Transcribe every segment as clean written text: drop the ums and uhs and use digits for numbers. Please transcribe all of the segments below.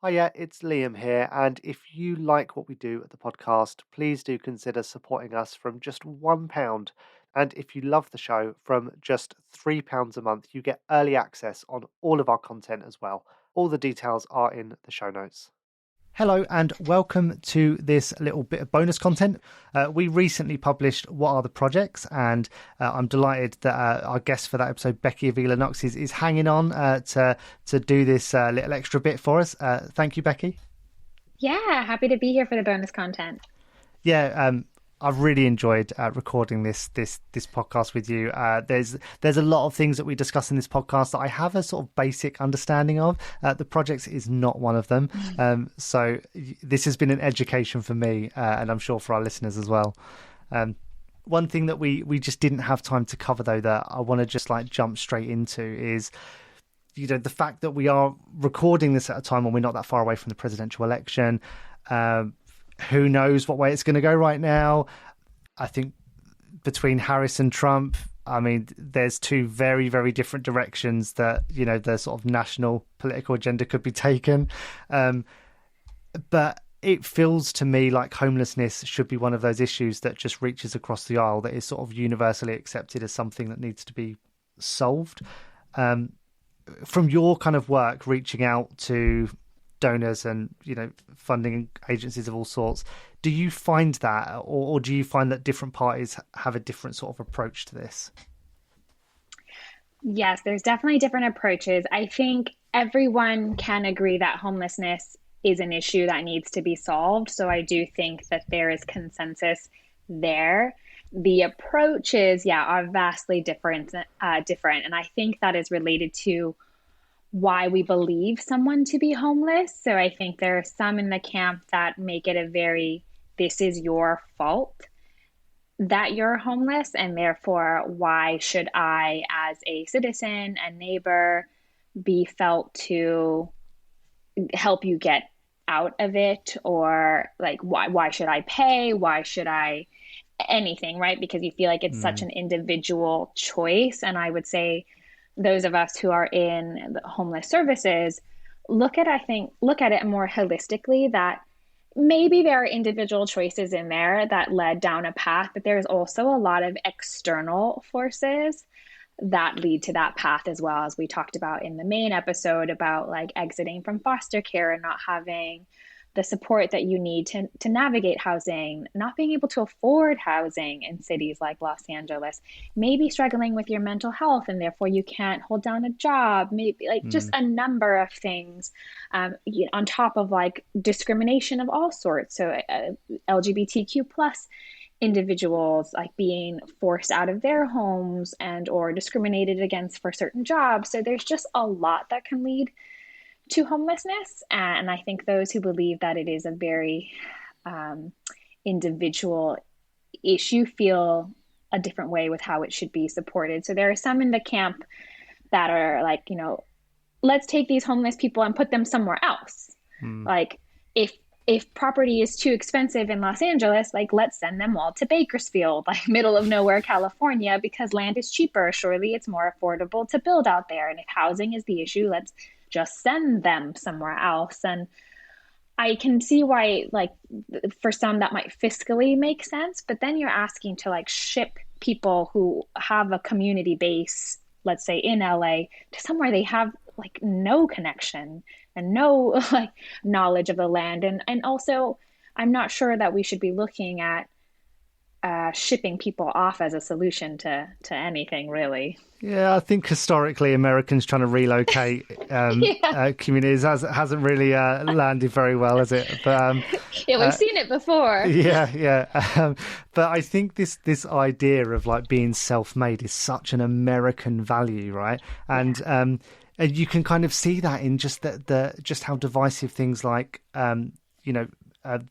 Hiya, it's Liam here, and if you like what we do at the podcast, please do consider supporting us from just £1. And if you love the show, from just £3 a month, you get early access on all of our content as well. All the details are in the show notes. Hello and welcome to this little bit of bonus content. We recently published What Are the Projects, and I'm delighted that our guest for that episode, Becky Avila-Knox, is hanging on to do this little extra bit for us. Thank you, Becky. Yeah, happy to be here for the bonus content. Yeah, I've really enjoyed recording this podcast with you. There's a lot of things that we discuss in this podcast that I have a sort of basic understanding of. The projects is not one of them. So this has been an education for me, and I'm sure for our listeners as well. One thing that we just didn't have time to cover, though, that I want to just like jump straight into is, the fact that we are recording this at a time when we're not that far away from the presidential election. Who knows what way it's going to go right now? I think between Harris and Trump, I mean, there's two very, very different directions that, the sort of national political agenda could be taken. But it feels to me like homelessness should be one of those issues that just reaches across the aisle, that is sort of universally accepted as something that needs to be solved. From your kind of work, reaching out to donors and funding agencies of all sorts, do you find that, or do you find that different parties have a different sort of approach to this? Yes, there's definitely different approaches. I think everyone can agree that homelessness is an issue that needs to be solved. So I do think that there is consensus there. The approaches, are vastly different. And I think that is related to why we believe someone to be homeless. So I think there are some in the camp that make it this is your fault that you're homeless, and therefore, why should I, as a citizen and neighbor, be felt to help you get out of it? Or like, why should I pay? Why should I anything, right? Because you feel like it's such an individual choice. And I would say those of us who are in the homeless services look at it more holistically, that maybe there are individual choices in there that led down a path, but there's also a lot of external forces that lead to that path, as well, as we talked about in the main episode about like exiting from foster care and not having the support that you need to navigate housing, not being able to afford housing in cities like Los Angeles, maybe struggling with your mental health and therefore you can't hold down a job, maybe like just a number of things, on top of like discrimination of all sorts. So LGBTQ plus individuals like being forced out of their homes and or discriminated against for certain jobs. So there's just a lot that can lead to homelessness. And I think those who believe that it is a very individual issue feel a different way with how it should be supported. So there are some in the camp that are like, let's take these homeless people and put them somewhere else. Like if property is too expensive in Los Angeles, like let's send them all to Bakersfield, like middle of nowhere, California, because land is cheaper. Surely it's more affordable to build out there. And if housing is the issue, let's just send them somewhere else. And I can see why, like, for some that might fiscally make sense, but then you're asking to like ship people who have a community base, let's say in LA, to somewhere they have like no connection and no like knowledge of the land. And also, I'm not sure that we should be looking at shipping people off as a solution to anything, really. Yeah, I think historically Americans trying to relocate communities hasn't really landed very well, has it? But yeah, we've seen it before. Yeah. But I think this idea of like being self-made is such an American value, right? And you can kind of see that in just just how divisive things like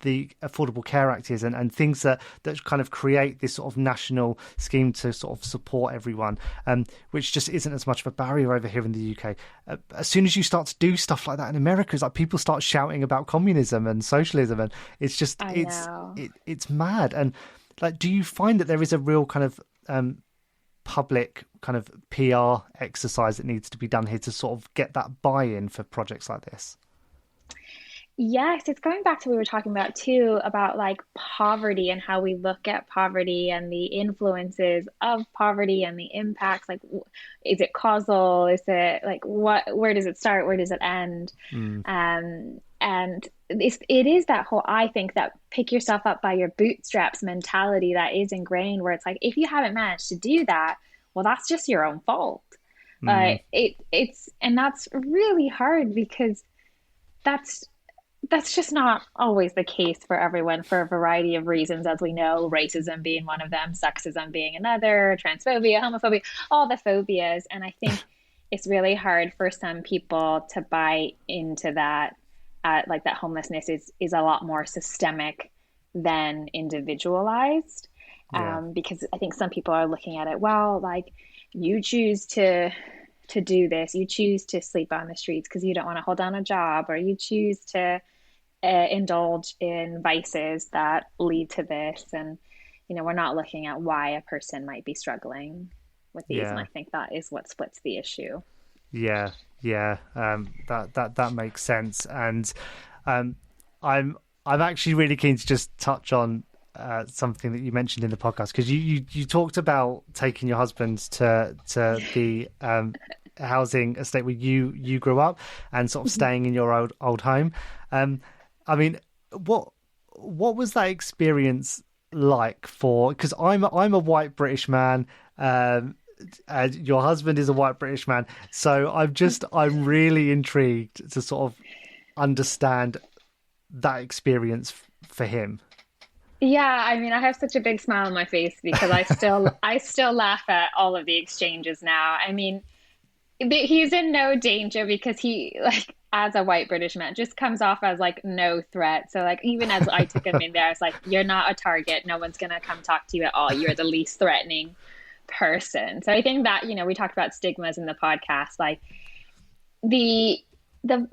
the Affordable Care Act is, and things that kind of create this sort of national scheme to sort of support everyone, which just isn't as much of a barrier over here in the UK. As soon as you start to do stuff like that in America, it's like people start shouting about communism and socialism, and it's just it's mad. And like, do you find that there is a real kind of public kind of PR exercise that needs to be done here to sort of get that buy-in for projects like this? Yes, it's going back to what we were talking about too, about like poverty and how we look at poverty and the influences of poverty and the impacts. Like, is it causal? Is it like where does it start? Where does it end? Mm, And it is that whole, I think, that pick yourself up by your bootstraps mentality that is ingrained, where it's like, if you haven't managed to do that, well, that's just your own fault. mm, And that's really hard because that's that's just not always the case for everyone for a variety of reasons, as we know, racism being one of them, sexism being another, transphobia, homophobia, all the phobias. And I think it's really hard for some people to buy into that, like that homelessness is a lot more systemic than individualized. yeah. Because I think some people are looking at it, well, like you choose to do this, you choose to sleep on the streets because you don't want to hold down a job, or you choose to indulge in vices that lead to this. And, we're not looking at why a person might be struggling with these. And Yeah. I think that is what splits the issue. Yeah, yeah, that makes sense, and um, I'm actually really keen to just touch on something that you mentioned in the podcast, because you talked about taking your husband to the housing estate where you grew up, and sort of staying in your old home. Um, I mean, what was that experience like for? Because I'm a white British man. And your husband is a white British man. So I'm really intrigued to sort of understand that experience for him. Yeah, I mean, I have such a big smile on my face because I still laugh at all of the exchanges now. I mean, he's in no danger because he, like, as a white British man, just comes off as like no threat. So like even as I took him in there, I was like, you're not a target. No one's gonna come talk to you at all. You're the least threatening person. So I think that, we talked about stigmas in the podcast, like the the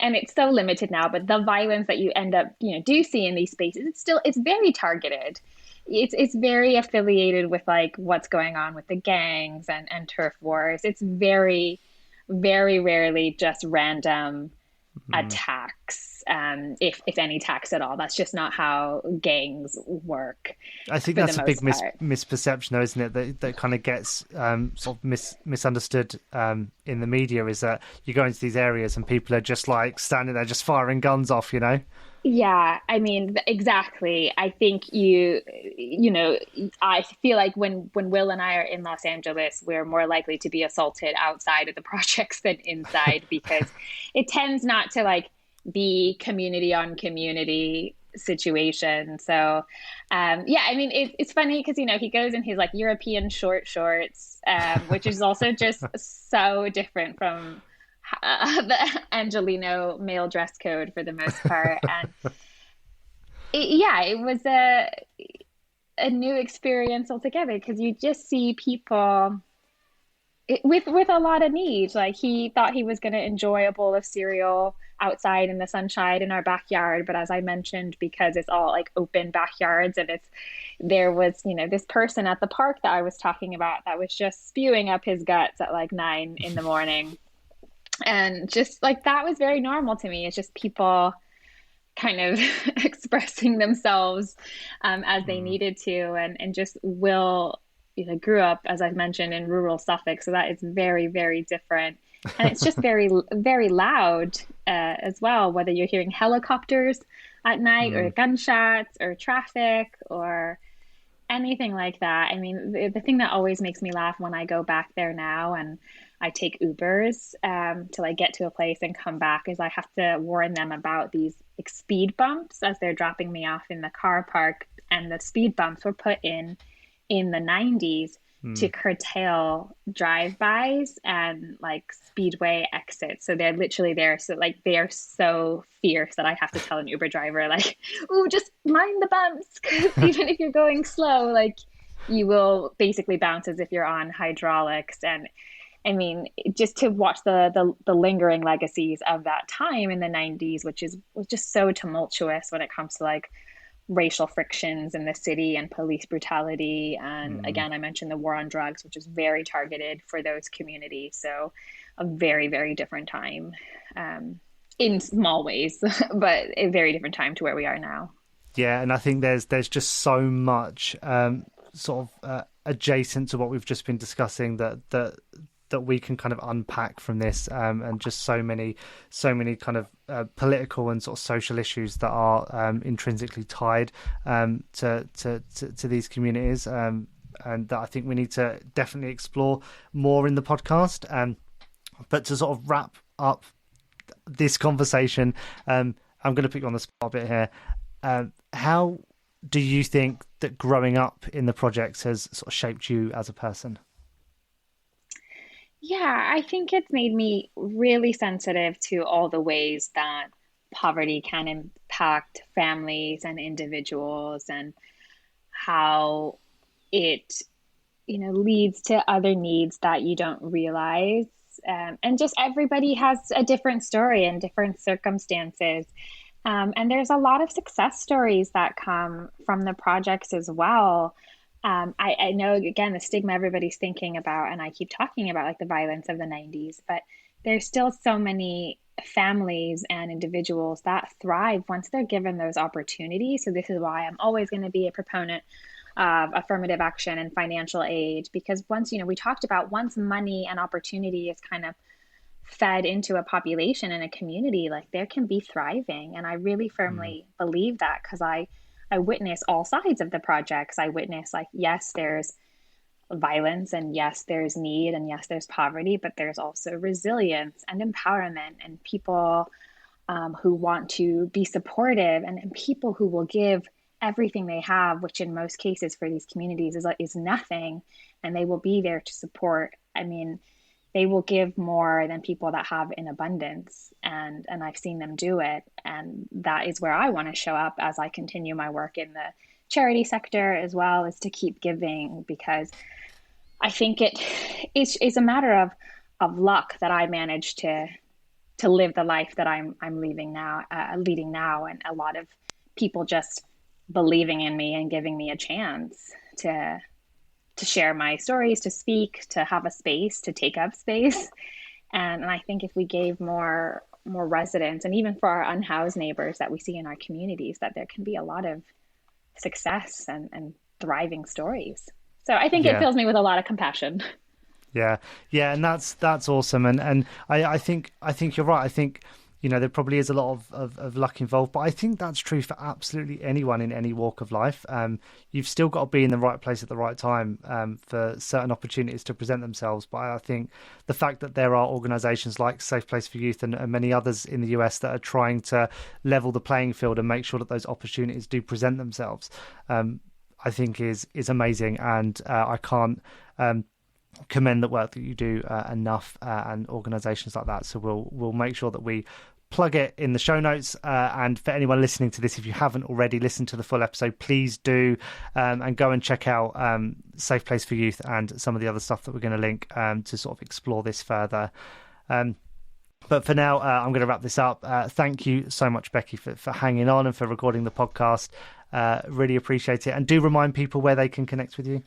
and it's so limited now, but the violence that you end up, do see in these spaces, it's very targeted. It's very affiliated with like what's going on with the gangs and turf wars. It's very, very rarely just random Mm. attacks, if any attacks at all. That's just not how gangs work I think for the that's a big most part. misperception, though, isn't it? That kind of gets sort of misunderstood in the media, is that you go into these areas and people are just like standing there, just firing guns off, you know? Yeah, I mean, exactly. I think I feel like when Will and I are in Los Angeles, we're more likely to be assaulted outside of the projects than inside, because it tends not to like be community on community situation. So, yeah, I mean, it's funny because, he goes in his like European short shorts, which is also just so different from the Angelino male dress code for the most part. And yeah, it was a new experience altogether because you just see people with a lot of need. Like he thought he was going to enjoy a bowl of cereal outside in the sunshine in our backyard, but as I mentioned, because it's all like open backyards, and there was, this person at the park that I was talking about that was just spewing up his guts at like 9 in the morning. And just like that was very normal to me. It's just people kind of expressing themselves as they Mm. needed to. And just Will, grew up, as I've mentioned, in rural Suffolk. So that is very, very different. And it's just very, very loud as well, whether you're hearing helicopters at night or Mm. gunshots or traffic or anything like that. I mean, the thing that always makes me laugh when I go back there now and I take Ubers till I get to a place and come back is I have to warn them about these like speed bumps as they're dropping me off in the car park. And the speed bumps were put in the 90s to Mm. curtail drive-bys and like speedway exits. So they're literally there. So like they are so fierce that I have to tell an Uber driver like, "Oh, just mind the bumps, because even if you're going slow, like you will basically bounce as if you're on hydraulics." And I mean, just to watch the lingering legacies of that time in the 90s, which was just so tumultuous when it comes to like racial frictions in the city and police brutality. And Mm. again, I mentioned the war on drugs, which is very targeted for those communities. So a very, very different time. Um, in small ways, but a very different time to where we are now. Yeah, and I think there's just so much sort of adjacent to what we've just been discussing that we can kind of unpack from this, and just so many kind of political and sort of social issues that are intrinsically tied to these communities, and that I think we need to definitely explore more in the podcast. But to sort of wrap up this conversation, I'm going to put you on the spot a bit here. How do you think that growing up in the projects has sort of shaped you as a person? Yeah, I think it's made me really sensitive to all the ways that poverty can impact families and individuals and how it, leads to other needs that you don't realize. And just everybody has a different story and different circumstances. And there's a lot of success stories that come from the projects as well. I know, again, the stigma everybody's thinking about, and I keep talking about like the violence of the 90s, but there's still so many families and individuals that thrive once they're given those opportunities. So, this is why I'm always going to be a proponent of affirmative action and financial aid, because once, we talked about once money and opportunity is kind of fed into a population and a community, like there can be thriving. And I really Mm. firmly believe that because I witness all sides of the projects. I witness like, yes, there's violence and yes, there's need and yes, there's poverty, but there's also resilience and empowerment and people who want to be supportive and people who will give everything they have, which in most cases for these communities is nothing, and they will be there to support. I mean, they will give more than people that have in abundance, and I've seen them do it, and that is where I want to show up as I continue my work in the charity sector as well, is to keep giving, because I think it's a matter of luck that I managed to live the life that I'm leading now, and a lot of people just believing in me and giving me a chance to share my stories, to speak, to have a space, to take up space. And I think if we gave more residents, and even for our unhoused neighbors that we see in our communities, that there can be a lot of success and thriving stories. So I think it Yeah. fills me with a lot of compassion. Yeah, yeah, and that's awesome, and I think you're right. I think there probably is a lot of luck involved, but I think that's true for absolutely anyone in any walk of life. You've still got to be in the right place at the right time for certain opportunities to present themselves. But I think the fact that there are organisations like Safe Place for Youth and many others in the US that are trying to level the playing field and make sure that those opportunities do present themselves, I think is amazing, and I can't. Commend the work that you do enough, and organisations like that. So we'll make sure that we plug it in the show notes. And for anyone listening to this, if you haven't already listened to the full episode, please do, and go and check out Safe Place for Youth and some of the other stuff that we're going to link to sort of explore this further. But for now, I'm going to wrap this up. Thank you so much, Becky, for hanging on and for recording the podcast. Really appreciate it. And do remind people where they can connect with you.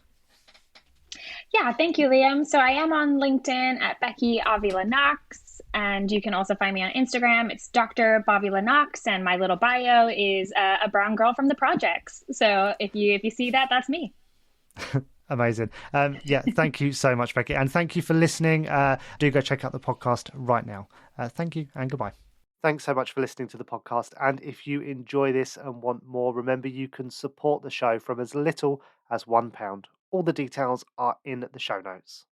Yeah, thank you, Liam. So I am on LinkedIn at Becky Avila-Knox, and you can also find me on Instagram. It's Dr. Avila-Knox, and my little bio is a brown girl from the projects. So if you see that, that's me. Amazing. Yeah, thank you so much, Becky. And thank you for listening. Do go check out the podcast right now. Thank you and goodbye. Thanks so much for listening to the podcast. And if you enjoy this and want more, remember you can support the show from as little as £1. All the details are in the show notes.